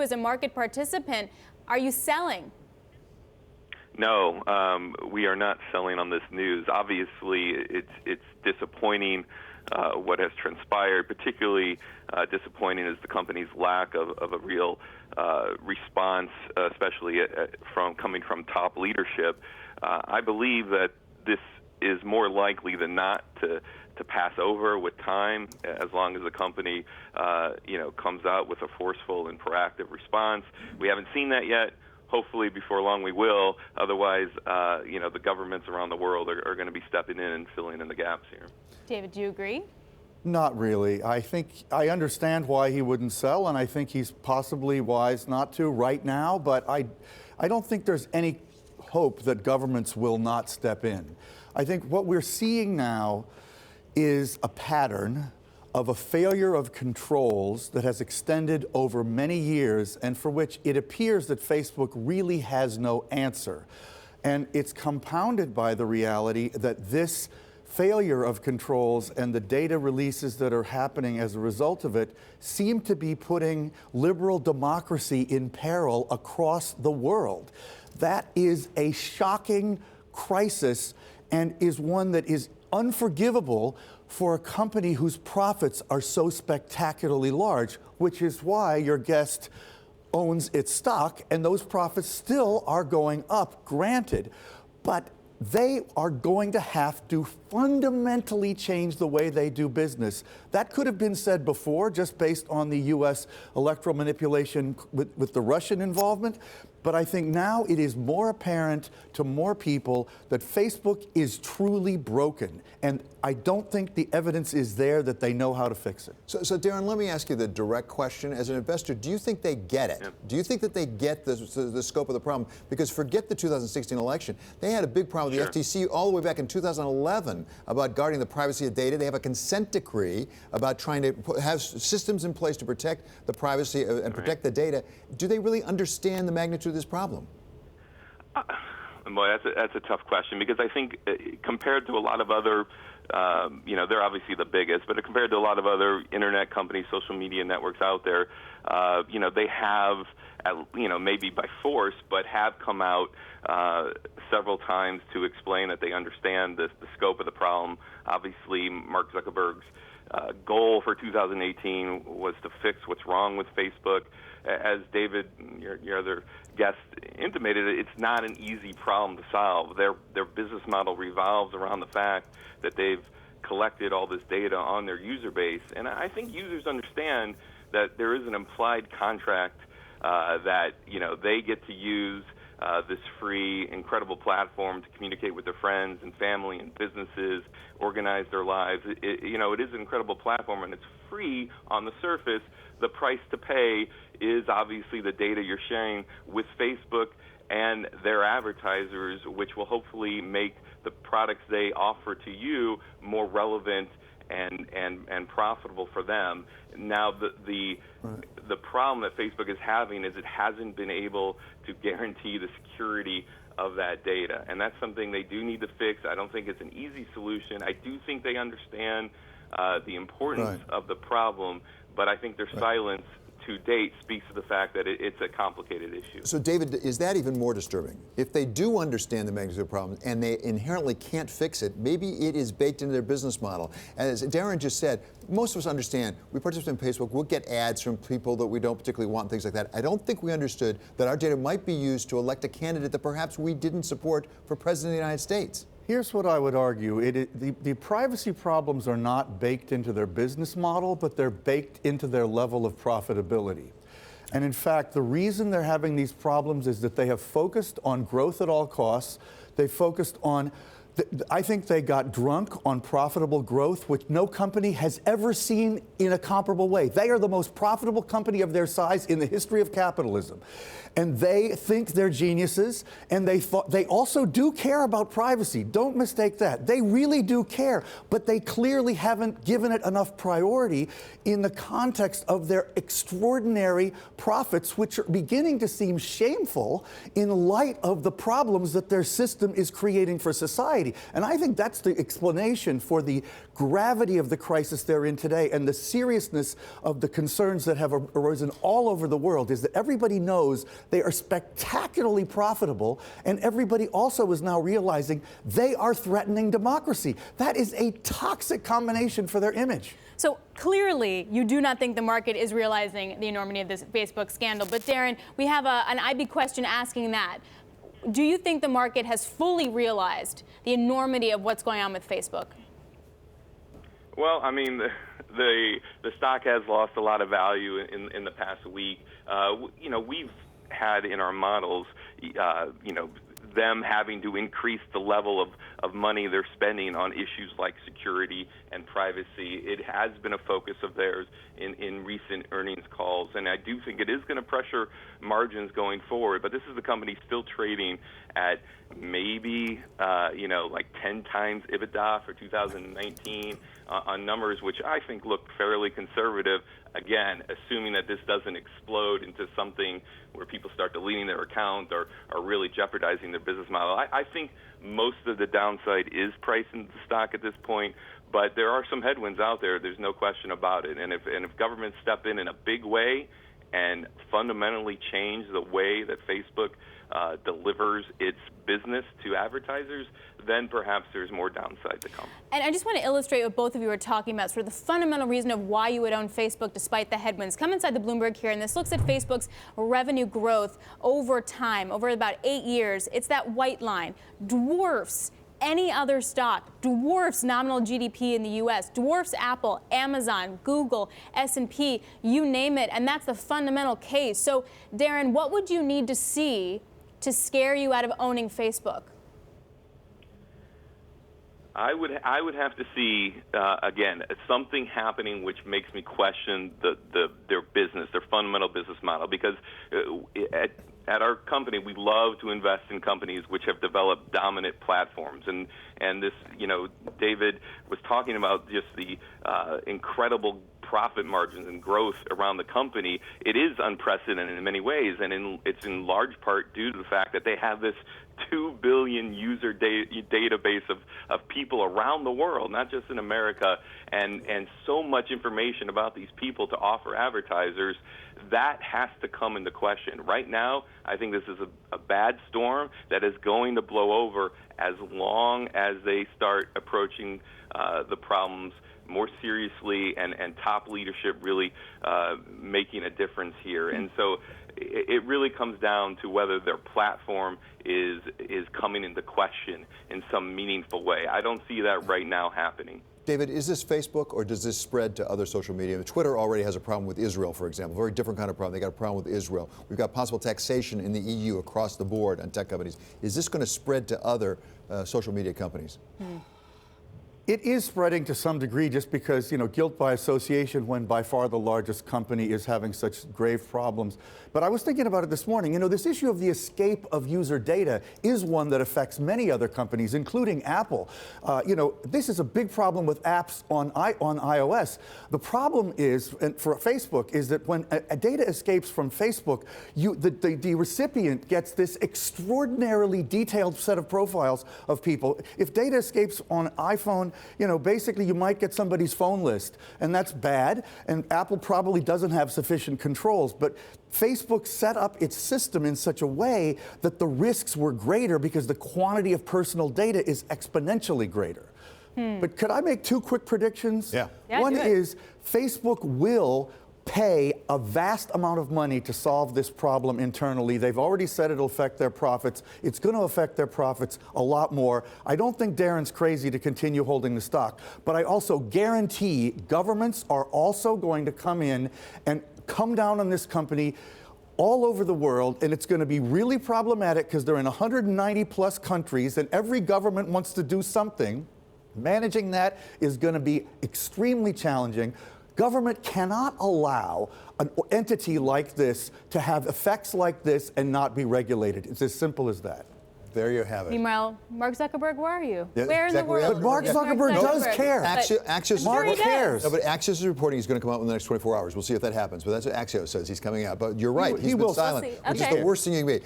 As a market participant, are you selling? No, we are not selling on this news. Obviously, it's disappointing what has transpired. Particularly disappointing is the company's lack of a real response, especially coming from top leadership. I believe that this is more likely than not to pass over with time, as long as the company comes out with a forceful and proactive response. We haven't seen that yet. Hopefully before long we will. Otherwise, the governments around the world are going to be stepping in and filling in the gaps here. David, do you agree? Not really. I think I understand why he wouldn't sell, and I think he's possibly wise not to right now, but I don't think there's any hope that governments will not step in. I think what we're seeing now is a pattern of a failure of controls that has extended over many years and for which it appears that Facebook really has no answer. And it's compounded by the reality that this failure of controls and the data releases that are happening as a result of it seem to be putting liberal democracy in peril across the world. That is a shocking crisis and is one that is unforgivable for a company whose profits are so spectacularly large, which is why your guest owns its stock, and those profits still are going up, granted, but they are going to have to fundamentally change the way they do business. That could have been said before, just based on the U.S. electoral manipulation with the Russian involvement. But I think now it is more apparent to more people that Facebook is truly broken. And I don't think the evidence is there that they know how to fix it. So Darren, let me ask you the direct question. As an investor, do you think they get it? Yeah. Do you think that they get the scope of the problem? Because forget the 2016 election. They had a big problem with the FTC all the way back in 2011 about guarding the privacy of data. They have a consent decree about trying to have systems in place to protect the privacy and protect the data. Do they really understand the magnitude of this problem? Boy, that's a tough question, because I think compared to a lot of other, they're obviously the biggest, but compared to a lot of other internet companies, social media networks out there, they have, maybe by force, but have come out several times to explain that they understand the scope of the problem. Obviously, Mark Zuckerberg's goal for 2018 was to fix what's wrong with Facebook. As David, your other guest, intimated, it's not an easy problem to solve. Their business model revolves around the fact that they've collected all this data on their user base. And I think users understand that there is an implied contract that, they get to use this free, incredible platform to communicate with their friends and family and businesses, organize their lives. It is an incredible platform, and it's free on the surface. The price to pay is obviously the data you're sharing with Facebook and their advertisers, which will hopefully make the products they offer to you more relevant and profitable for them. Now, the problem that Facebook is having is it hasn't been able to guarantee the security of that data, and that's something they do need to fix. I don't think it's an easy solution. I do think they understand the importance of the problem, but I think their silence to date speaks to the fact that it's a complicated issue. So, David, is that even more disturbing? If they do understand the magnitude of the problem and they inherently can't fix it, maybe it is baked into their business model. As Darren just said, most of us understand. We participate in Facebook. We'll get ads from people that we don't particularly want, things like that. I don't think we understood that our data might be used to elect a candidate that perhaps we didn't support for President of the United States. Here's what I would argue. The privacy problems are not baked into their business model, but they're baked into their level of profitability. And in fact, the reason they're having these problems is that they have focused on growth at all costs. They focused on, I think they got drunk on profitable growth, which no company has ever seen in a comparable way. They are the most profitable company of their size in the history of capitalism. And they think they're geniuses, and they also do care about privacy. Don't mistake that. They really do care, but they clearly haven't given it enough priority in the context of their extraordinary profits, which are beginning to seem shameful in light of the problems that their system is creating for society. already. And I think that's the explanation for the gravity of the crisis they're in today and the seriousness of the concerns that have arisen all over the world, is that everybody knows they are spectacularly profitable, and everybody also is now realizing they are threatening democracy. That is a toxic combination for their image. So clearly, you do not think the market is realizing the enormity of this Facebook scandal. But Darren, we have an IB question asking that. Do you think the market has fully realized the enormity of what's going on with Facebook? Well, I mean, the stock has lost a lot of value in the past week. We've had in our models, them having to increase the level of money they're spending on issues like security and privacy. It has been a focus of theirs in recent earnings calls, and I do think it is going to pressure margins going forward. But this is the company still trading at maybe, like 10 times EBITDA for 2019 on numbers which I think look fairly conservative. Again, assuming that this doesn't explode into something where people start deleting their account or really jeopardizing their business model. I think most of the downside is priced into the stock at this point, but there are some headwinds out there. There's no question about it. And if governments step in a big way and fundamentally change the way that Facebook delivers its business to advertisers, then perhaps there's more downside to come. And I just want to illustrate what both of you are talking about, sort of the fundamental reason of why you would own Facebook despite the headwinds. Come inside the Bloomberg here, and this looks at Facebook's revenue growth over time, over about 8 years. It's that white line, dwarfs any other stock, dwarfs nominal GDP in the U.S., dwarfs Apple, Amazon, Google, S&P, you name it, and that's the fundamental case. So, Darren, what would you need to see to scare you out of owning Facebook? I would have to see again something happening which makes me question their business, their fundamental business model. Because at our company, we love to invest in companies which have developed dominant platforms, and this, David was talking about just the incredible profit margins and growth around the company. It is unprecedented in many ways, and it's in large part due to the fact that they have this 2 billion user database of people around the world, not just in America, and so much information about these people to offer advertisers. That has to come into question. Right now, I think this is a bad storm that is going to blow over as long as they start approaching the problems more seriously and top leadership really making a difference here. And so it really comes down to whether their platform is coming into question in some meaningful way. I don't see that right now happening. David, is this Facebook, or does this spread to other social media? Twitter already has a problem with Israel, for example, very different kind of problem. They got a problem with Israel. We've got possible taxation in the EU across the board on tech companies. Is this going to spread to other social media companies? It is spreading to some degree, just because, guilt by association when by far the largest company is having such grave problems. But I was thinking about it this morning. This issue of the escape of user data is one that affects many other companies, including Apple. This is a big problem with apps on iOS. The problem is, and for Facebook, is that when a data escapes from Facebook, the recipient gets this extraordinarily detailed set of profiles of people. If data escapes on iPhone, basically you might get somebody's phone list, and that's bad, and Apple probably doesn't have sufficient controls. But Facebook set up its system in such a way that the risks were greater because the quantity of personal data is exponentially greater. But could I make two quick predictions? Yeah. One is Facebook will pay a vast amount of money to solve this problem internally. They've already said it'll affect their profits. It's going to affect their profits a lot more. I don't think Darren's crazy to continue holding the stock, but I also guarantee governments are also going to come in and come down on this company all over the world, and it's going to be really problematic because they're in 190 plus countries, and every government wants to do something. Managing that is going to be extremely challenging. Government cannot allow an entity like this to have effects like this and not be regulated. It's as simple as that. There you have it. Meanwhile, Mark Zuckerberg, where are you? Yeah, where in the exactly. world? But Mark Zuckerberg does care. Axios Mark cares. No, but Axios is reporting he's going to come out in the next 24 hours. We'll see if that happens. But that's what Axios says. He's coming out. But you're right. He's been silent, which is the worst thing you can be.